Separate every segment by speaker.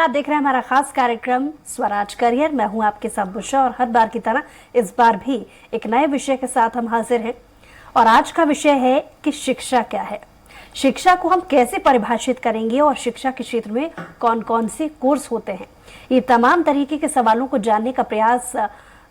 Speaker 1: आप देख रहे हैं हमारा खास कार्यक्रम स्वराज करियर। मैं हूं आपके साथ बुशा और हर बार की तरह इस बार भी एक नए विषय के साथ हम हाजिर हैं। और आज का विषय है कि शिक्षा क्या है, शिक्षा को हम कैसे परिभाषित करेंगे और शिक्षा के क्षेत्र में कौन कौन से कोर्स होते हैं। ये तमाम तरीके के सवालों को जानने का प्रयास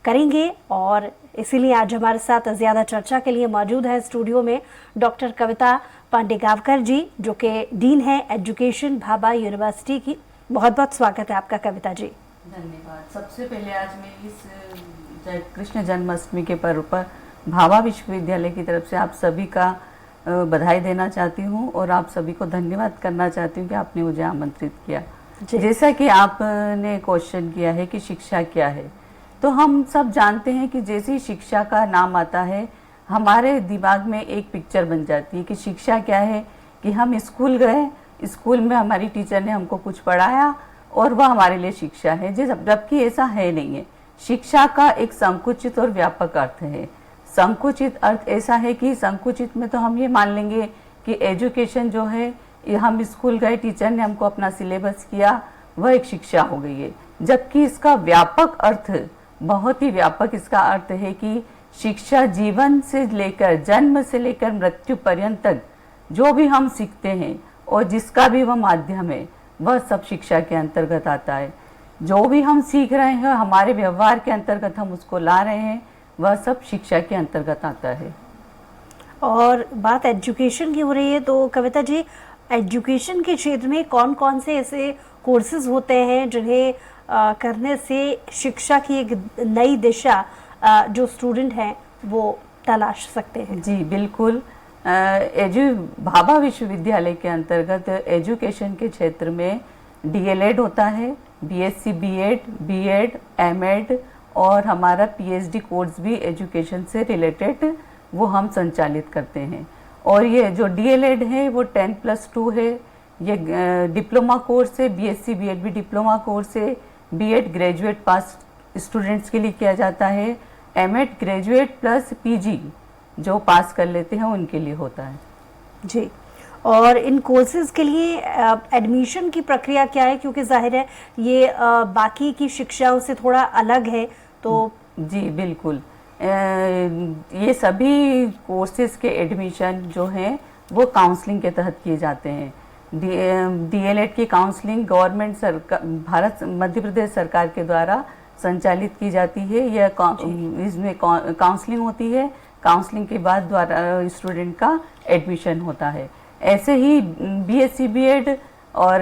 Speaker 1: करेंगे और इसीलिए आज हमारे साथ ज्यादा चर्चा के लिए मौजूद है स्टूडियो में डॉक्टर कविता पांडेगावकर जी, जो कि डीन है एजुकेशन भाभा यूनिवर्सिटी की। बहुत बहुत स्वागत है आपका कविता जी।
Speaker 2: धन्यवाद। सबसे पहले आज मैं इस कृष्ण जन्माष्टमी के पर्व पर भाभा विश्वविद्यालय की तरफ से आप सभी का बधाई देना चाहती हूँ और आप सभी को धन्यवाद करना चाहती हूँ कि आपने मुझे आमंत्रित किया। जैसा कि आपने क्वेश्चन किया है कि शिक्षा क्या है, तो हम सब जानते हैं कि जैसे ही शिक्षा का नाम आता है हमारे दिमाग में एक पिक्चर बन जाती है कि शिक्षा क्या है, कि हम स्कूल गए, स्कूल में हमारी टीचर ने हमको कुछ पढ़ाया और वह हमारे लिए शिक्षा है। जबकि ऐसा है नहीं है। शिक्षा का एक संकुचित और व्यापक अर्थ है। संकुचित अर्थ ऐसा है कि संकुचित में तो हम ये मान लेंगे कि एजुकेशन जो है, ये हम स्कूल गए, टीचर ने हमको अपना सिलेबस किया, वह एक शिक्षा हो गई है। जबकि इसका व्यापक अर्थ, बहुत ही व्यापक इसका अर्थ है कि शिक्षा जीवन से लेकर, जन्म से लेकर मृत्यु पर्यंत तक जो भी हम सीखते हैं और जिसका भी वह माध्यम है, वह सब शिक्षा के अंतर्गत आता है। जो भी हम सीख रहे हैं, हमारे व्यवहार के अंतर्गत हम उसको ला रहे हैं, वह सब शिक्षा के अंतर्गत आता है।
Speaker 1: और बात एजुकेशन की हो रही है, तो कविता जी, एजुकेशन के क्षेत्र में कौन कौन से ऐसे कोर्सेज होते हैं जिन्हें करने से शिक्षा की एक नई दिशा जो स्टूडेंट हैं वो तलाश सकते हैं? जी
Speaker 2: बिल्कुल। भाभा विश्वविद्यालय के अंतर्गत एजुकेशन के क्षेत्र में डीएलएड होता है, बीएससी बीएड, बीएड, एमएड और हमारा पीएचडी कोर्स भी एजुकेशन से रिलेटेड वो हम संचालित करते हैं। और ये जो डीएलएड है वो 10+2 है, ये डिप्लोमा कोर्स है। बीएससी बीएड भी डिप्लोमा कोर्स है। बीएड ग्रेजुएट पास स्टूडेंट्स के लिए किया जाता है। एमएड ग्रेजुएट प्लस पीजी जो पास कर लेते हैं उनके लिए होता है।
Speaker 1: जी, और इन कोर्सेज के लिए एडमिशन की प्रक्रिया क्या है, क्योंकि जाहिर है ये बाकी की शिक्षाओं से थोड़ा अलग है, तो
Speaker 2: जी बिल्कुल। ये सभी कोर्सेज के एडमिशन जो हैं वो काउंसलिंग के तहत किए जाते हैं। डीएलएड की काउंसलिंग गवर्नमेंट सरकार, भारत मध्य प्रदेश सरकार के द्वारा संचालित की जाती है। यह इसमें काउंसलिंग होती है, काउंसलिंग के बाद द्वारा स्टूडेंट का एडमिशन होता है। ऐसे ही बीएससी बीएड और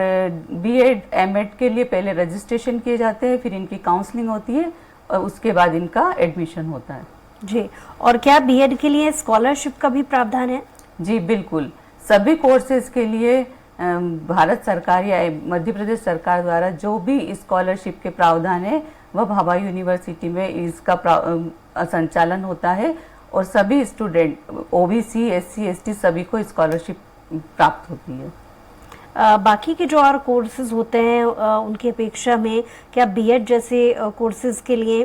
Speaker 2: बीएड एमएड के लिए पहले रजिस्ट्रेशन किए जाते हैं, फिर इनकी काउंसलिंग होती है और उसके बाद इनका एडमिशन होता है।
Speaker 1: जी, और क्या बीएड के लिए स्कॉलरशिप का भी प्रावधान है?
Speaker 2: जी बिल्कुल। सभी कोर्सेज के लिए भारत सरकार या मध्य प्रदेश सरकार द्वारा जो भी स्कॉलरशिप के प्रावधान है वह भाभा यूनिवर्सिटी में इसका संचालन होता है और सभी स्टूडेंट ओबीसी, एससी, एसटी सभी को स्कॉलरशिप प्राप्त होती है।
Speaker 1: बाकी के जो और कोर्सेज होते हैं उनकी अपेक्षा में क्या बीएड जैसे कोर्सेज के लिए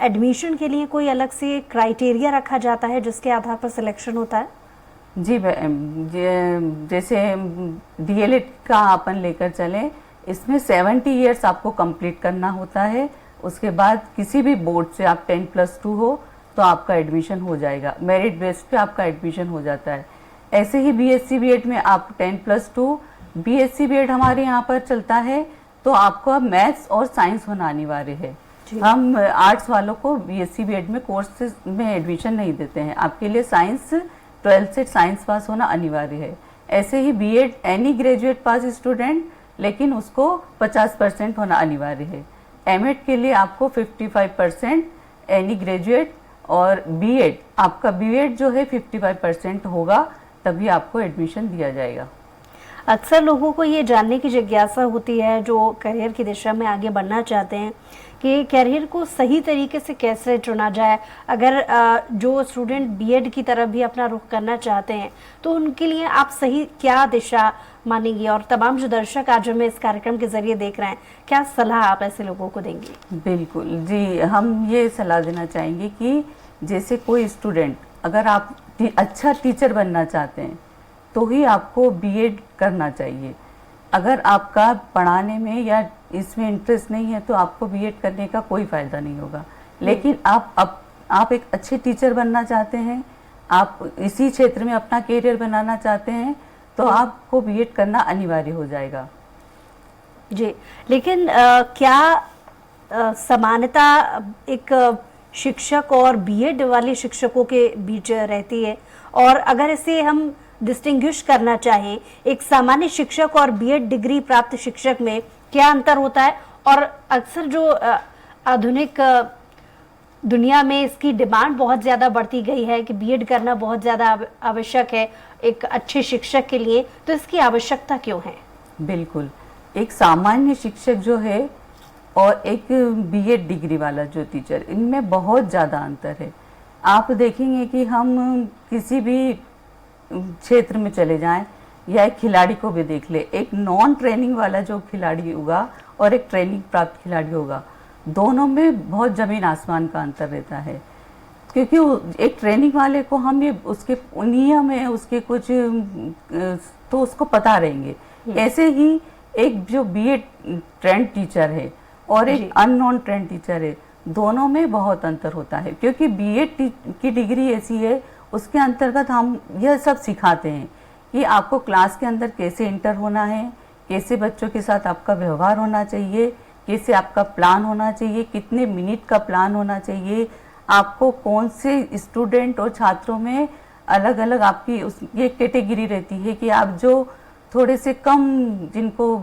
Speaker 1: एडमिशन के लिए कोई अलग से क्राइटेरिया रखा जाता है जिसके आधार पर सिलेक्शन होता है?
Speaker 2: जी, जैसे डीएलएड का अपन लेकर चलें, इसमें 70 इयर्स आपको कंप्लीट करना होता है। उसके बाद किसी भी बोर्ड से आप 10+2 हो तो आपका एडमिशन हो जाएगा, मेरिट बेस पे आपका एडमिशन हो जाता है। ऐसे ही बीएससी बीएड में आप 10+2, बीएससी बीएड हमारे यहाँ पर चलता है तो आपको अब मैथ्स और साइंस होना अनिवार्य है। हम आर्ट्स वालों को बीएससी बीएड में कोर्सेज में एडमिशन नहीं देते हैं। आपके लिए साइंस, 12th से साइंस पास होना अनिवार्य है। ऐसे ही BEd any graduate pass student, लेकिन उसको 50% होना अनिवार्य है। एमएड के लिए आपको 55% एनी ग्रेजुएट और बीएड, आपका बीएड जो है 55% होगा, तभी आपको एडमिशन दिया जाएगा।
Speaker 1: अक्सर लोगों को ये जानने की जिज्ञासा होती है जो करियर की दिशा में आगे बढ़ना चाहते हैं कि करियर को सही तरीके से कैसे चुना जाए। अगर जो स्टूडेंट बीएड की तरफ भी अपना रुख करना चाहते हैं तो उनके लिए आप सही क्या दिशा मानेंगी, और तमाम जो दर्शक आज हमें इस कार्यक्रम के जरिए देख रहे हैं, क्या सलाह आप ऐसे लोगों को देंगे?
Speaker 2: बिल्कुल जी, हम ये सलाह देना चाहेंगे कि जैसे कोई स्टूडेंट, अगर आप अच्छा टीचर बनना चाहते हैं तो ही आपको बीएड करना चाहिए। अगर आपका पढ़ाने में या इसमें इंटरेस्ट नहीं है तो आपको बीएड करने का कोई फायदा नहीं होगा। लेकिन आप एक अच्छे टीचर बनना चाहते हैं, आप इसी क्षेत्र में अपना करियर बनाना चाहते हैं, तो आपको बीएड करना अनिवार्य हो जाएगा।
Speaker 1: जी, लेकिन क्या समानता एक शिक्षक और बीएड वाले शिक्षकों के बीच रहती है? और अगर इसे हम डिस्टिंग्विश करना चाहें, एक सामान्य शिक्षक और बीएड डिग्री प्राप्त शिक्षक में क्या अंतर होता है? और अक्सर जो आधुनिक दुनिया में इसकी डिमांड बहुत ज़्यादा बढ़ती गई है कि बीएड करना बहुत ज़्यादा आवश्यक है एक अच्छे शिक्षक के लिए, तो इसकी आवश्यकता क्यों है?
Speaker 2: बिल्कुल, एक सामान्य शिक्षक जो है और एक बीएड डिग्री वाला जो टीचर, इनमें बहुत ज़्यादा अंतर है। आप देखेंगे कि हम किसी भी क्षेत्र में चले जाएं या एक खिलाड़ी को भी देख ले, एक नॉन ट्रेनिंग वाला जो खिलाड़ी होगा और एक ट्रेनिंग प्राप्त खिलाड़ी होगा, दोनों में बहुत ज़मीन आसमान का अंतर रहता है। क्योंकि एक ट्रेनिंग वाले को हम ये उसके नियम है, उसके कुछ तो उसको पता रहेंगे। ऐसे ही एक जो बीएड ट्रेंड टीचर है और एक अननोन ट्रेंड टीचर है, दोनों में बहुत अंतर होता है। क्योंकि बीएड की डिग्री ऐसी है, उसके अंतर्गत हम यह सब सिखाते हैं कि आपको क्लास के अंदर कैसे इंटर होना है, कैसे बच्चों के साथ आपका व्यवहार होना चाहिए, कैसे आपका प्लान होना चाहिए, कितने मिनट का प्लान होना चाहिए, आपको कौन से स्टूडेंट और छात्रों में अलग अलग आपकी ये कैटेगरी रहती है कि आप जो थोड़े से कम जिनको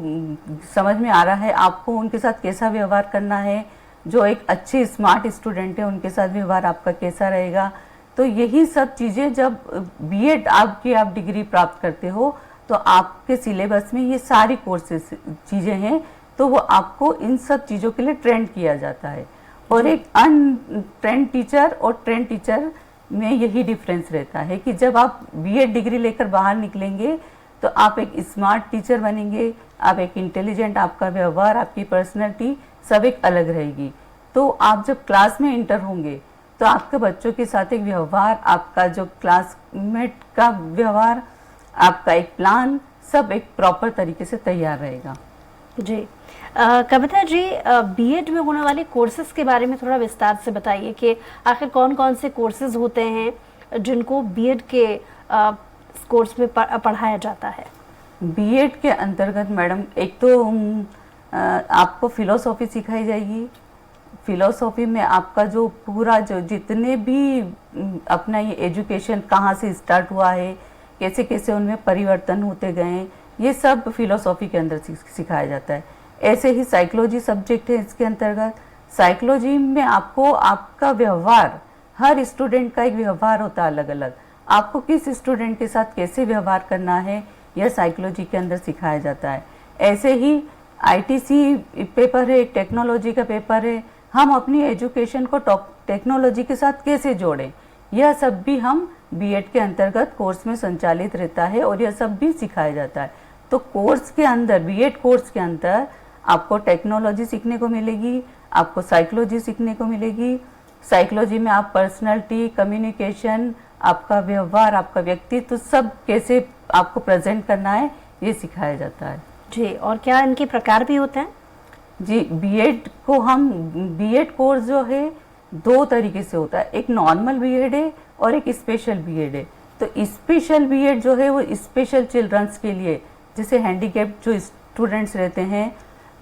Speaker 2: समझ में आ रहा है, आपको उनके साथ कैसा व्यवहार करना है, जो एक अच्छे स्मार्ट स्टूडेंट है उनके साथ व्यवहार आपका कैसा रहेगा। तो यही सब चीज़ें जब बीएड आप डिग्री प्राप्त करते हो तो आपके सिलेबस में ये सारी कोर्सेस चीज़ें हैं, तो वो आपको इन सब चीज़ों के लिए ट्रेंड किया जाता है। और एक अनट्रेंड टीचर और ट्रेंड टीचर में यही डिफरेंस रहता है कि जब आप बीएड डिग्री लेकर बाहर निकलेंगे तो आप एक स्मार्ट टीचर बनेंगे, आप एक इंटेलिजेंट, आपका व्यवहार, आपकी पर्सनैलिटी सब एक अलग रहेगी। तो आप जब क्लास में इंटर होंगे तो आपके बच्चों के साथ एक व्यवहार, आपका जो क्लासमेट का व्यवहार, आपका एक प्लान, सब एक प्रॉपर तरीके से तैयार रहेगा।
Speaker 1: जी, कविता जी, बीएड में होने वाले कोर्सेज के बारे में थोड़ा विस्तार से बताइए कि आखिर कौन कौन से कोर्सेज होते हैं जिनको बीएड के कोर्स में पढ़ाया जाता है?
Speaker 2: बीएड के अंतर्गत मैडम एक तो आपको फिलोसॉफी सिखाई जाएगी। फिलोसॉफी में आपका जो पूरा जो जितने भी अपना ये एजुकेशन कहाँ से स्टार्ट हुआ है, कैसे कैसे उनमें परिवर्तन होते गए, ये सब फिलोसॉफी के अंदर सिखाया जाता है। ऐसे ही साइकोलॉजी सब्जेक्ट है इसके अंतर्गत। साइकोलॉजी में आपको आपका व्यवहार, हर स्टूडेंट का एक व्यवहार होता है अलग अलग, आपको किस स्टूडेंट के साथ कैसे व्यवहार करना है, यह साइकोलॉजी के अंदर सिखाया जाता है। ऐसे ही आईटीसी पेपर है, एक टेक्नोलॉजी का पेपर है, हम अपनी एजुकेशन को टेक्नोलॉजी के साथ कैसे जोड़ें, यह सब भी हम बीएड के अंतर्गत कोर्स में संचालित रहता है और यह सब भी सिखाया जाता है। तो कोर्स के अंदर, बीएड कोर्स के अंदर आपको टेक्नोलॉजी सीखने को मिलेगी, आपको साइकोलॉजी सीखने को मिलेगी। साइकोलॉजी में आप पर्सनैलिटी, कम्युनिकेशन, आपका व्यवहार, आपका व्यक्तित्व, सब कैसे आपको प्रेजेंट करना है, ये सिखाया जाता है।
Speaker 1: जी, और क्या इनके प्रकार भी होते हैं?
Speaker 2: जी, बीएड कोर्स जो है दो तरीके से होता है, एक नॉर्मल बीएड है और एक स्पेशल बीएड है। तो स्पेशल बीएड जो है वो स्पेशल चिल्ड्रंस के लिए, जैसे हैंडीकैप जो स्टूडेंट्स रहते हैं,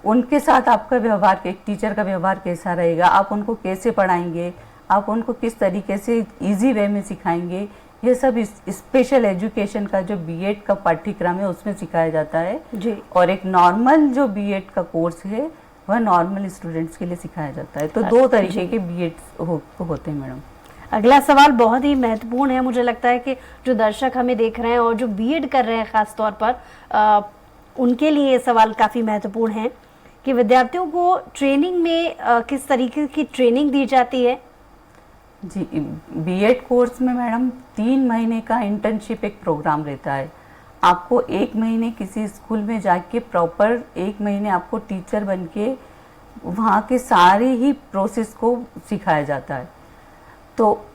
Speaker 2: उनके साथ आपका व्यवहार, एक टीचर का व्यवहार कैसा रहेगा, आप उनको कैसे पढ़ाएंगे, आप उनको किस तरीके से इजी वे में सिखाएंगे, ये सब स्पेशल एजुकेशन का जो बीएड का पाठ्यक्रम है उसमें सिखाया जाता है
Speaker 1: जी।
Speaker 2: और एक नॉर्मल जो बीएड का कोर्स है वह नॉर्मल स्टूडेंट्स के लिए सिखाया जाता है। तो दो तरीके के बीएड होते हैं मैडम।
Speaker 1: अगला सवाल बहुत ही महत्वपूर्ण है, मुझे लगता है कि जो दर्शक हमें देख रहे हैं और जो बीएड कर रहे हैं खास तौर पर उनके लिए ये सवाल काफ़ी महत्वपूर्ण है कि विद्यार्थियों को ट्रेनिंग में किस तरीके की ट्रेनिंग दी जाती है?
Speaker 2: जी, बीएड कोर्स में मैडम 3 महीने का इंटर्नशिप एक प्रोग्राम रहता है। आपको 1 महीने किसी स्कूल में जाके प्रॉपर 1 महीने आपको टीचर बनके वहाँ के सारे ही प्रोसेस को सिखाया जाता है। तो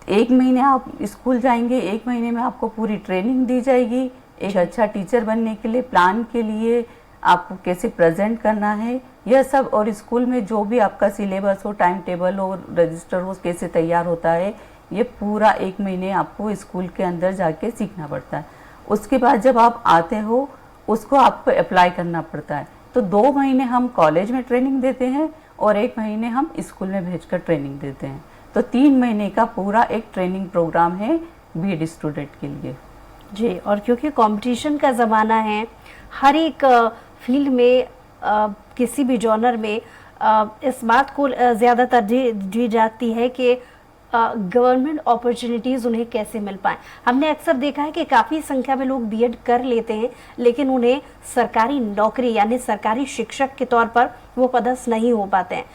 Speaker 2: 1 महीने आप स्कूल जाएंगे, 1 महीने में आपको पूरी ट्रेनिंग दी जाएगी एक अच्छा टीचर बनने के लिए, प्लान के लिए, आपको कैसे प्रेजेंट करना है, यह सब, और स्कूल में जो भी आपका सिलेबस हो, टाइम टेबल हो, रजिस्टर हो, कैसे तैयार होता है, ये पूरा 1 महीने आपको स्कूल के अंदर जाके सीखना पड़ता है। उसके बाद जब आप आते हो उसको आपको अप्लाई करना पड़ता है। तो 2 महीने हम कॉलेज में ट्रेनिंग देते हैं और 1 महीने हम स्कूल में भेजकर ट्रेनिंग देते हैं। तो 3 महीने का पूरा एक ट्रेनिंग प्रोग्राम है बीएड स्टूडेंट के लिए।
Speaker 1: जी, और क्योंकि कंपटीशन का ज़माना है, हर एक फील्ड में किसी भी जॉनर में इस बात को ज़्यादा तरजीह दी जाती है कि गवर्नमेंट अपॉर्चुनिटीज़ उन्हें कैसे मिल पाए। हमने अक्सर देखा है कि काफ़ी संख्या में लोग बीएड कर लेते हैं, लेकिन उन्हें सरकारी नौकरी यानी सरकारी शिक्षक के तौर पर वो पदस्थ नहीं हो पाते हैं।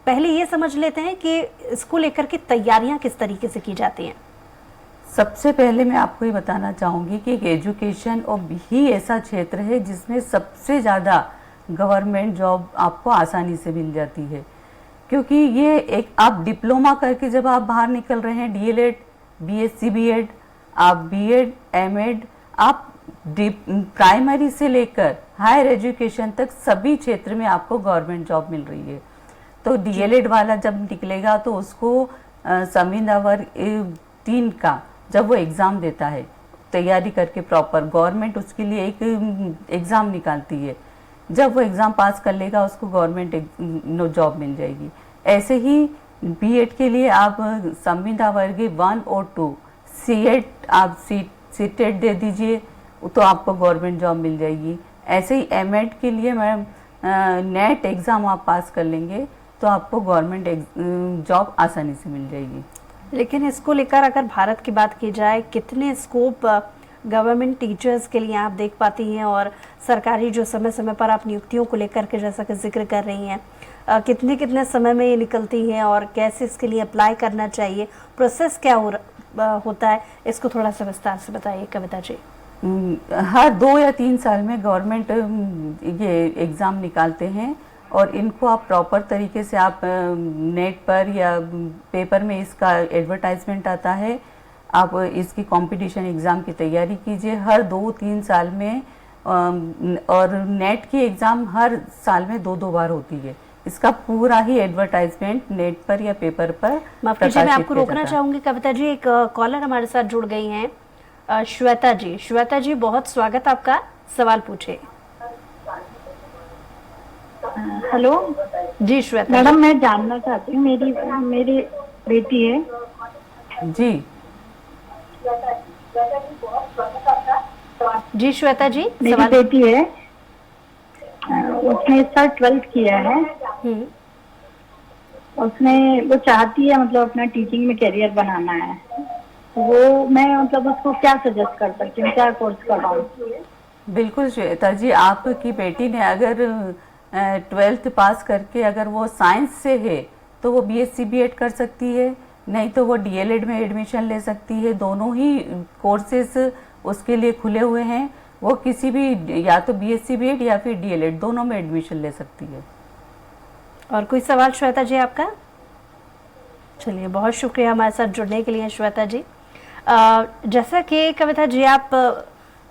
Speaker 1: पहले ये समझ लेते हैं कि इसको लेकर के तैयारियां किस तरीके से की जाती हैं।
Speaker 2: सबसे पहले मैं आपको ये बताना चाहूँगी कि एजुकेशन और ही ऐसा क्षेत्र है जिसमें सबसे ज़्यादा गवर्नमेंट जॉब आपको आसानी से मिल जाती है, क्योंकि ये एक आप डिप्लोमा करके जब आप बाहर निकल रहे हैं, डीएलएड, बीएससी बीएड, आप बीएड, एमएड, आप प्राइमरी से लेकर हायर एजुकेशन तक सभी क्षेत्र में आपको गवर्नमेंट जॉब मिल रही है। तो डीएलएड वाला जब निकलेगा तो उसको संविदा वर्ग 3 का जब वो एग्ज़ाम देता है, तैयारी करके प्रॉपर, गवर्नमेंट उसके लिए एक एग्ज़ाम निकालती है, जब वो एग्ज़ाम पास कर लेगा उसको गवर्नमेंट जॉब मिल जाएगी। ऐसे ही बीएड के लिए आप संविदा वर्ग 1 और 2 सीएड, आप सीटेड दे दीजिए तो आपको गवर्नमेंट जॉब मिल जाएगी। ऐसे ही एमएड के लिए मैम नेट एग्ज़ाम आप पास कर लेंगे तो आपको गवर्नमेंट जॉब आसानी से मिल जाएगी।
Speaker 1: लेकिन इसको लेकर अगर भारत की बात की जाए, कितने स्कोप गवर्नमेंट टीचर्स के लिए आप देख पाती हैं, और सरकारी जो समय समय पर आप नियुक्तियों को लेकर के जैसा कि जिक्र कर रही हैं, कितने कितने समय में ये निकलती हैं और कैसे इसके लिए अप्लाई करना चाहिए, प्रोसेस क्या होता है, इसको थोड़ा सा विस्तार से बताइए कविता जी।
Speaker 2: हर 2 या 3 साल में गवर्नमेंट ये एग्ज़ाम निकालते हैं और इनको आप प्रॉपर तरीके से आप नेट पर या पेपर में इसका एडवर्टाइजमेंट आता है, आप इसकी कंपटीशन एग्ज़ाम की तैयारी कीजिए हर 2-3 साल में। और नेट की एग्ज़ाम हर साल में 2-2 बार होती है। इसका पूरा ही एडवर्टाइजमेंट नेट पर या पेपर पर
Speaker 1: माफ कीजिए, मैं आपको रोकना चाहूंगी कविता जी, एक कॉलर हमारे साथ जुड़ गई हैं, श्वेता जी। श्वेता जी, बहुत स्वागत आपका, सवाल पूछे।
Speaker 3: हेलो
Speaker 1: जी श्वेता
Speaker 3: मैडम, मैं जानना चाहती हूँ, मेरी बेटी है
Speaker 2: जी।
Speaker 1: जी श्वेता जी,
Speaker 3: मेरी बेटी है, उसने इस साल 12th किया है। वो चाहती है मतलब अपना टीचिंग में करियर बनाना है, वो मैं मतलब उसको क्या सजेस्ट कर सकती हूँ, क्या कोर्स करवाऊँ?
Speaker 2: बिल्कुल श्वेता जी, आपकी बेटी ने अगर 12th पास करके अगर वो साइंस से है तो वो बीएससी बीएड कर सकती है, नहीं तो वो डीएलएड में एडमिशन ले सकती है। दोनों ही कोर्सेज उसके लिए खुले हुए हैं, वो किसी भी या तो बीएससी बीएड या फिर डीएलएड दोनों में एडमिशन ले सकती है।
Speaker 1: और कोई सवाल श्वेता जी आपका? चलिए, बहुत शुक्रिया हमारे साथ जुड़ने के लिए श्वेता जी। जैसा कि कविता जी आप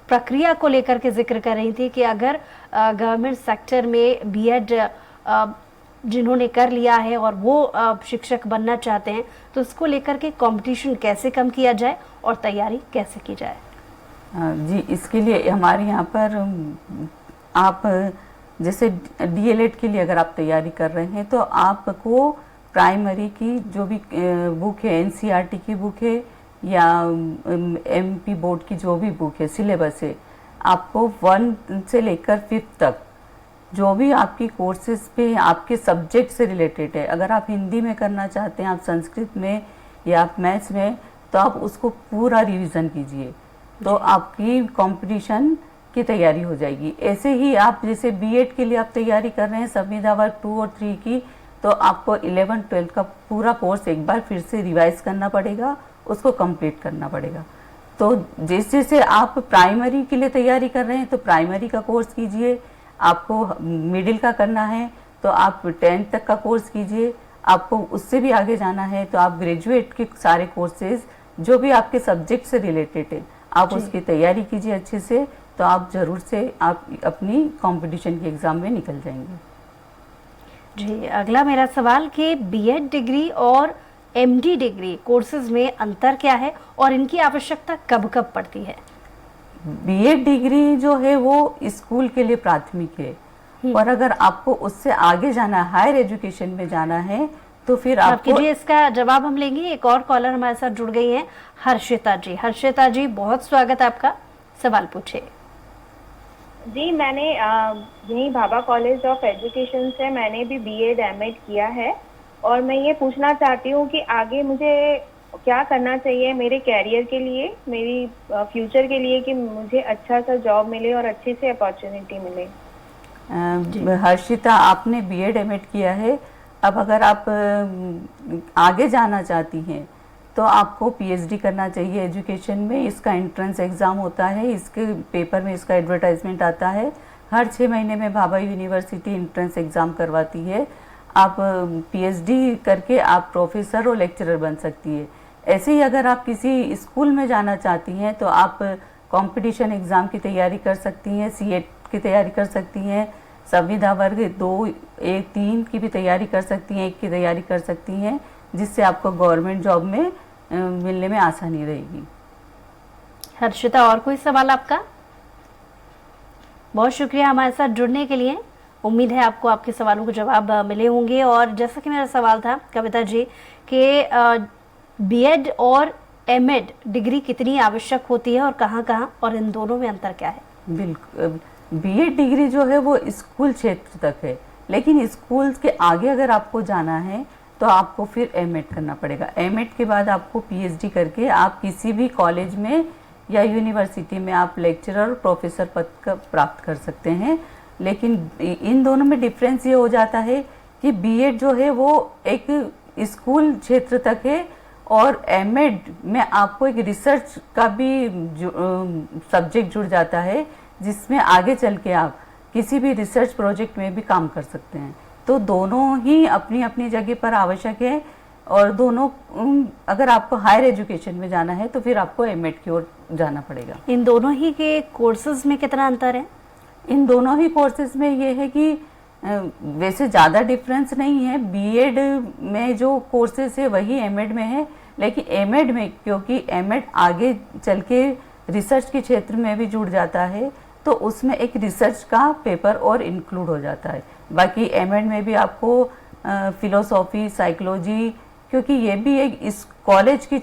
Speaker 1: प्रक्रिया को लेकर के जिक्र कर रही थी कि अगर गवर्नमेंट सेक्टर में बीएड जिन्होंने कर लिया है और वो शिक्षक बनना चाहते हैं, तो उसको लेकर के कंपटीशन कैसे कम किया जाए और तैयारी कैसे की जाए?
Speaker 2: जी, इसके लिए हमारे यहाँ पर आप जैसे डीएलएड के लिए अगर आप तैयारी कर रहे हैं तो आपको प्राइमरी की जो भी बुक है, एनसीईआरटी की बुक है या एमपी बोर्ड की जो भी बुक है, सिलेबस है, आपको 1 से लेकर 5th तक जो भी आपकी कोर्सेज पे आपके सब्जेक्ट से रिलेटेड है, अगर आप हिंदी में करना चाहते हैं, आप संस्कृत में या आप मैथ्स में, तो आप उसको पूरा रिवीजन कीजिए तो आपकी कंपटीशन की तैयारी हो जाएगी। ऐसे ही आप जैसे बीएड के लिए आप तैयारी कर रहे हैं संविदा वर्ग 2 और 3 की, तो आपको 11th-12th का पूरा कोर्स एक बार फिर से रिवाइज करना पड़ेगा, उसको कंप्लीट करना पड़ेगा। तो जैसे जैसे आप प्राइमरी के लिए तैयारी कर रहे हैं तो प्राइमरी का कोर्स कीजिए, आपको मिडिल का करना है तो आप 10th तक का कोर्स कीजिए, आपको उससे भी आगे जाना है तो आप ग्रेजुएट के सारे कोर्सेज जो भी आपके सब्जेक्ट से रिलेटेड है आप उसकी तैयारी कीजिए अच्छे से, तो आप ज़रूर से आप अपनी कंपटीशन के एग्ज़ाम में निकल जाएंगे।
Speaker 1: जी, अगला मेरा सवाल कि बीएड डिग्री और एमडी डिग्री कोर्सेज में अंतर क्या है और इनकी आवश्यकता कब कब पड़ती है?
Speaker 2: बीएड डिग्री जो है वो स्कूल के लिए प्राथमिक है, और अगर आपको उससे आगे जाना, हायर एजुकेशन में जाना है, तो फिर
Speaker 1: आप
Speaker 2: आपको
Speaker 1: कीजिए, इसका जवाब हम लेंगे। एक और कॉलर हमारे साथ जुड़ गई हैं, हर्षिता जी। हर्षिता जी, बहुत स्वागत है आपका, सवाल पूछिए।
Speaker 4: जी, मैंने यही भाभा कॉलेज ऑफ एजुकेशन से मैंने भी बीएड एमएड किया है, और मैं ये पूछना चाहती हूँ कि आगे मुझे क्या करना चाहिए मेरे कैरियर के लिए, मेरी फ्यूचर के लिए, कि मुझे अच्छा सा जॉब मिले और अच्छी से अपॉर्चुनिटी मिले।
Speaker 2: हर्षिता, आपने बीएड एमएड किया है, अब अगर आप आगे जाना चाहती हैं तो आपको पीएचडी करना चाहिए एजुकेशन में। इसका एंट्रेंस एग्ज़ाम होता है, इसके पेपर में इसका एडवर्टाइजमेंट आता है। हर 6 महीने में भाभा यूनिवर्सिटी एंट्रेंस एग्ज़ाम करवाती है। आप पीएचडी करके आप प्रोफेसर और लेक्चरर बन सकती है। ऐसे ही अगर आप किसी स्कूल में जाना चाहती हैं तो आप कंपटीशन एग्ज़ाम की तैयारी कर सकती हैं, सीएट की तैयारी कर सकती हैं, संविदा वर्ग 2, 1, 3 की भी तैयारी कर सकती हैं, 1 की तैयारी कर सकती हैं, जिससे आपको गवर्नमेंट जॉब में मिलने में आसानी रहेगी।
Speaker 1: हर्षिता, और कोई सवाल आपका? बहुत शुक्रिया हमारे साथ जुड़ने के लिए। उम्मीद है आपको आपके सवालों के जवाब मिले होंगे। और जैसा कि मेरा सवाल था कविता जी कि बीएड और एमएड डिग्री कितनी आवश्यक होती है और कहाँ-कहाँ, और इन दोनों में अंतर क्या है?
Speaker 2: बिल्कुल, बीएड डिग्री जो है वो स्कूल क्षेत्र तक है, लेकिन स्कूल के आगे अगर आपको जाना है तो आपको फिर एमएड करना पड़ेगा। एमएड के बाद आपको पीएचडी करके आप किसी भी कॉलेज में या यूनिवर्सिटी में आप लेक्चरर और प्रोफेसर पद का प्राप्त कर सकते हैं। लेकिन इन दोनों में डिफरेंस ये हो जाता है कि बीएड जो है वो एक स्कूल क्षेत्र तक है, और एमएड में आपको एक रिसर्च का भी सब्जेक्ट जुड़ जाता है, जिसमें आगे चल के आप किसी भी रिसर्च प्रोजेक्ट में भी काम कर सकते हैं। तो दोनों ही अपनी अपनी जगह पर आवश्यक है, और दोनों अगर आपको हायर एजुकेशन में जाना है तो फिर आपको एमएड की ओर जाना पड़ेगा।
Speaker 1: इन दोनों ही के कोर्सेज में कितना अंतर है?
Speaker 2: इन दोनों ही कोर्सेज में ये है कि वैसे ज़्यादा डिफरेंस नहीं है। बीएड में जो कोर्सेज है वही एमएड में है, लेकिन एमएड में क्योंकि एमएड आगे चल के रिसर्च के क्षेत्र में भी जुड़ जाता है, तो उसमें एक रिसर्च का पेपर और इंक्लूड हो जाता है। बाकी एमएड में भी आपको फिलोसॉफी, साइकोलॉजी, क्योंकि ये भी एक इस कॉलेज की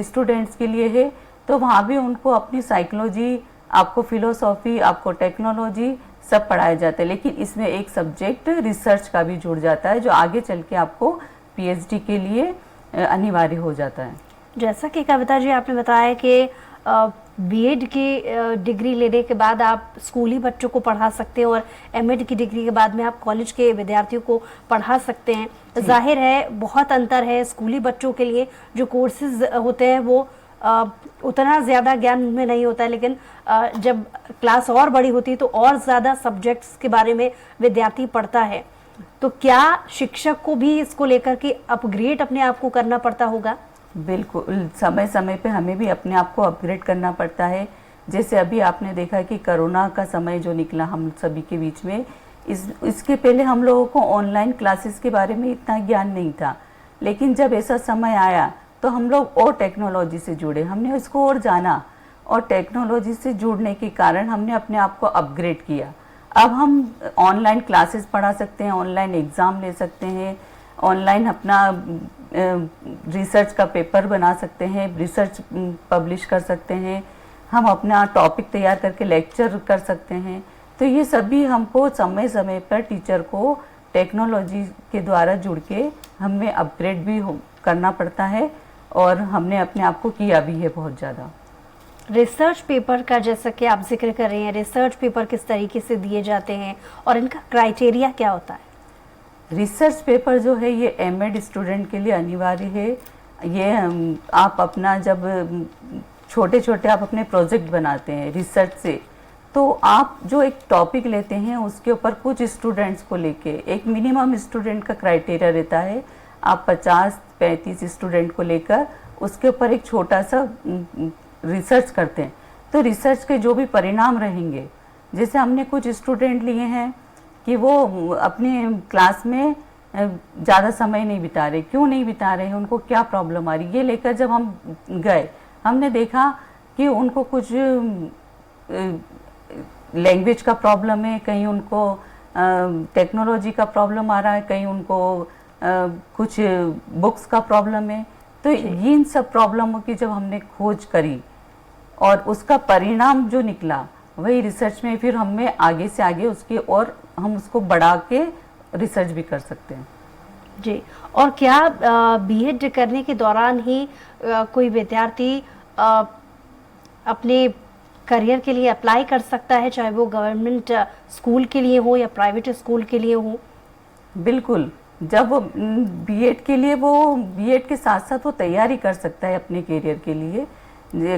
Speaker 2: स्टूडेंट्स के लिए है, तो वहाँ भी उनको अपनी साइकोलॉजी, आपको फिलोसॉफी, आपको टेक्नोलॉजी सब पढ़ाया जाता है। लेकिन इसमें एक सब्जेक्ट रिसर्च का भी जुड़ जाता है, जो आगे चल के आपको पीएचडी के लिए अनिवार्य हो जाता है।
Speaker 1: जैसा कि कविता जी आपने बताया कि बीएड की डिग्री लेने के बाद आप स्कूली बच्चों को पढ़ा सकते हैं, और एमएड की डिग्री के बाद में आप कॉलेज के विद्यार्थियों को पढ़ा सकते हैं। जाहिर है बहुत अंतर है। स्कूली बच्चों के लिए जो कोर्सेज होते हैं वो उतना ज़्यादा ज्ञान में नहीं होता है, लेकिन जब क्लास और बड़ी होती है तो और ज़्यादा सब्जेक्ट्स के बारे में विद्यार्थी पढ़ता है। तो क्या शिक्षक को भी इसको लेकर के अपग्रेड अपने आप को करना पड़ता होगा?
Speaker 2: बिल्कुल, समय समय पे हमें भी अपने आप को अपग्रेड करना पड़ता है। जैसे अभी आपने देखा कि कोरोना का समय जो निकला हम सभी के बीच में, इसके पहले हम लोगों को ऑनलाइन क्लासेस के बारे में इतना ज्ञान नहीं था, लेकिन जब ऐसा समय आया तो हम लोग और टेक्नोलॉजी से जुड़े, हमने इसको और जाना, और टेक्नोलॉजी से जुड़ने के कारण हमने अपने आप को अपग्रेड किया। अब हम ऑनलाइन क्लासेस पढ़ा सकते हैं, ऑनलाइन एग्ज़ाम ले सकते हैं, ऑनलाइन अपना रिसर्च का पेपर बना सकते हैं, रिसर्च पब्लिश कर सकते हैं, हम अपना टॉपिक तैयार करके लेक्चर कर सकते हैं। तो ये सभी हमको समय समय पर टीचर को टेक्नोलॉजी के द्वारा जुड़ के हमें अपग्रेड भी करना पड़ता है, और हमने अपने आप को किया भी है बहुत ज़्यादा।
Speaker 1: रिसर्च पेपर का जैसा कि आप जिक्र कर रहे हैं, रिसर्च पेपर किस तरीके से दिए जाते हैं और इनका क्राइटेरिया क्या होता है?
Speaker 2: रिसर्च पेपर जो है ये एमएड स्टूडेंट के लिए अनिवार्य है। ये आप अपना जब छोटे छोटे आप अपने प्रोजेक्ट बनाते हैं रिसर्च से, तो आप जो एक टॉपिक लेते हैं उसके ऊपर कुछ स्टूडेंट्स को लेके एक मिनिमम स्टूडेंट का क्राइटेरिया रहता है। आप 50-35 स्टूडेंट को लेकर उसके ऊपर एक छोटा सा रिसर्च करते हैं। तो रिसर्च के जो भी परिणाम रहेंगे, जैसे हमने कुछ स्टूडेंट लिए हैं कि वो अपने क्लास में ज़्यादा समय नहीं बिता रहे, क्यों नहीं बिता रहे, उनको क्या प्रॉब्लम आ रही, ये लेकर जब हम गए, हमने देखा कि उनको कुछ लैंग्वेज का प्रॉब्लम है, कहीं उनको टेक्नोलॉजी का प्रॉब्लम आ रहा है, कहीं उनको कुछ बुक्स का प्रॉब्लम है। तो इन सब प्रॉब्लमों की जब हमने खोज करी और उसका परिणाम जो निकला, वही रिसर्च में फिर हमें आगे से आगे उसके और हम उसको बढ़ा के रिसर्च भी कर सकते हैं।
Speaker 1: जी, और क्या बीएड करने के दौरान ही कोई विद्यार्थी अपने करियर के लिए अप्लाई कर सकता है, चाहे वो गवर्नमेंट स्कूल के लिए हो या प्राइवेट स्कूल के लिए हो?
Speaker 2: बिल्कुल, जब वो बीएड के लिए, वो बीएड के साथ साथ वो तैयारी कर सकता है अपने करियर के लिए।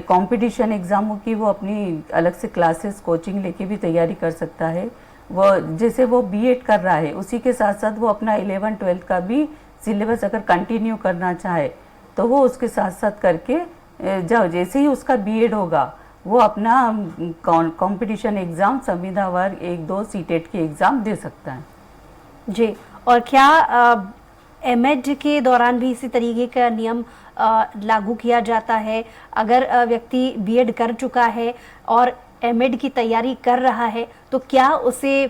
Speaker 2: कंपटीशन एग्जामों की वो अपनी अलग से क्लासेस कोचिंग लेके भी तैयारी कर सकता है। वो जैसे वो बीएड कर रहा है, उसी के साथ साथ वो अपना 11-12 का भी सिलेबस अगर कंटिन्यू करना चाहे तो वो उसके साथ साथ करके जब जैसे ही उसका बीएड होगा, वो अपना कंपटीशन एग्जाम संविदा वर्ग 1-2 सीटेट के एग्जाम दे सकता है।
Speaker 1: जी, और क्या एमएड के दौरान भी इसी तरीके का नियम लागू किया जाता है? अगर व्यक्ति बीएड कर चुका है और एमएड की तैयारी कर रहा है, तो क्या उसे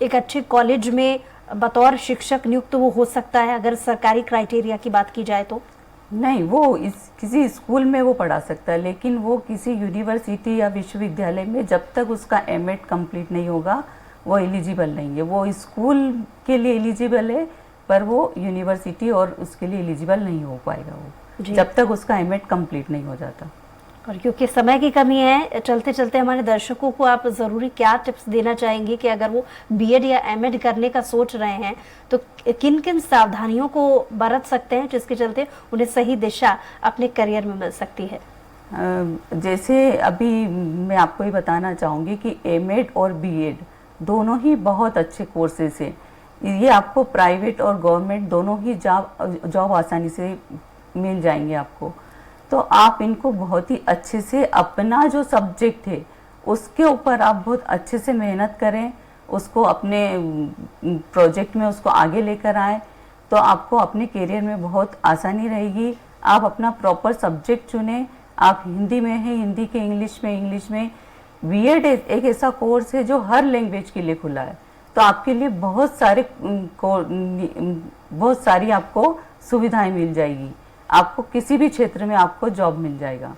Speaker 1: एक अच्छे कॉलेज में बतौर शिक्षक नियुक्त वो हो सकता है, अगर सरकारी क्राइटेरिया की बात की जाए तो?
Speaker 2: नहीं, वो किसी स्कूल में वो पढ़ा सकता है, लेकिन वो किसी यूनिवर्सिटी या विश्वविद्यालय में जब तक उसका एमएड कंप्लीट नहीं होगा, वो एलिजिबल नहीं है। वो स्कूल के लिए एलिजिबल है, पर वो यूनिवर्सिटी और उसके लिए एलिजिबल नहीं हो पाएगा वो, जब तक उसका एमएड कंप्लीट नहीं हो जाता।
Speaker 1: और क्योंकि समय की कमी है, चलते चलते हमारे दर्शकों को आप ज़रूरी क्या टिप्स देना चाहेंगे कि अगर वो बीएड या एमएड करने का सोच रहे हैं तो किन किन सावधानियों को बरत सकते हैं, जिसके चलते उन्हें सही दिशा अपने करियर में मिल सकती है?
Speaker 2: जैसे अभी मैं आपको ये बताना चाहूँगी कि एमएड और बीएड दोनों ही बहुत अच्छे कोर्सेज हैं। ये आपको प्राइवेट और गवर्नमेंट दोनों ही जॉब आसानी से मिल जाएंगे आपको। तो आप इनको बहुत ही अच्छे से, अपना जो सब्जेक्ट है उसके ऊपर आप बहुत अच्छे से मेहनत करें, उसको अपने प्रोजेक्ट में उसको आगे लेकर आएँ, तो आपको अपने करियर में बहुत आसानी रहेगी। आप अपना प्रॉपर सब्जेक्ट चुनें। आप हिंदी में हैं, हिंदी के इंग्लिश में बीएड एक ऐसा कोर्स है जो हर लैंग्वेज के लिए खुला है, तो आपके लिए बहुत सारी आपको सुविधाएं मिल जाएगी। आपको किसी भी क्षेत्र में आपको जॉब मिल जाएगा।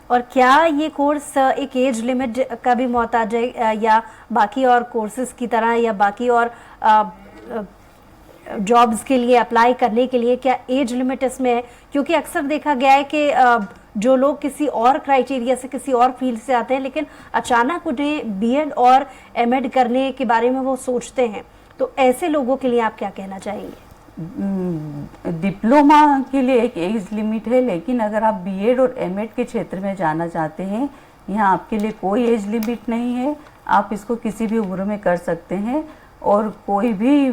Speaker 1: और क्या ये कोर्स एक एज लिमिट का भी मोहताज है, या बाकी और कोर्सेज की तरह, या बाकी और जॉब्स के लिए अप्लाई करने के लिए क्या एज लिमिट इसमें है? क्योंकि अक्सर देखा गया है कि जो लोग किसी और क्राइटेरिया से, किसी और फील्ड से आते हैं, लेकिन अचानक उन्हें बीएड और एमएड करने के बारे में वो सोचते हैं, तो ऐसे लोगों के लिए आप क्या कहना चाहेंगे?
Speaker 2: डिप्लोमा के लिए एक एज लिमिट है, लेकिन अगर आप बीएड और एमएड के क्षेत्र में जाना चाहते हैं, यहाँ आपके लिए कोई एज लिमिट नहीं है। आप इसको किसी भी उम्र में कर सकते हैं और कोई भी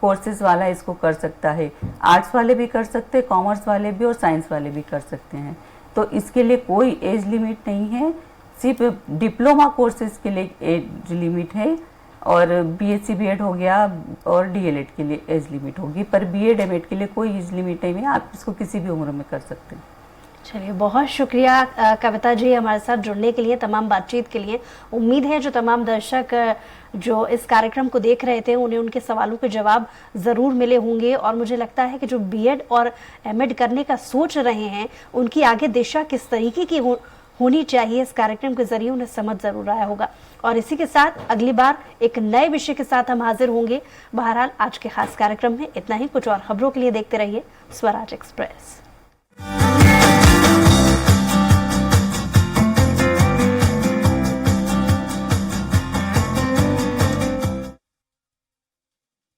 Speaker 2: कोर्सेज वाला इसको कर सकता है। आर्ट्स वाले भी कर सकते हैं, कॉमर्स वाले भी और साइंस वाले भी कर सकते हैं। तो इसके लिए कोई एज लिमिट नहीं है, सिर्फ डिप्लोमा कोर्सेज के लिए एज लिमिट है, और बीएससी बीएड हो गया और डीएलएड के लिए एज लिमिट होगी, पर बीएड एमएड के लिए कोई एज लिमिट नहीं है। आप इसको किसी भी उम्र में कर सकते हैं।
Speaker 1: चलिए, बहुत शुक्रिया कविता जी हमारे साथ जुड़ने के लिए, तमाम बातचीत के लिए। उम्मीद है जो तमाम दर्शक जो इस कार्यक्रम को देख रहे थे, उन्हें उनके सवालों के जवाब ज़रूर मिले होंगे, और मुझे लगता है कि जो बीएड और एमएड करने का सोच रहे हैं, उनकी आगे दिशा किस तरीके की होनी चाहिए, इस कार्यक्रम के जरिए उन्हें समझ जरूर आया होगा। और इसी के साथ अगली बार एक नए विषय के साथ हम हाजिर होंगे। बहरहाल आज के खास कार्यक्रम में इतना ही। कुछ और खबरों के लिए देखते रहिए स्वराज एक्सप्रेस।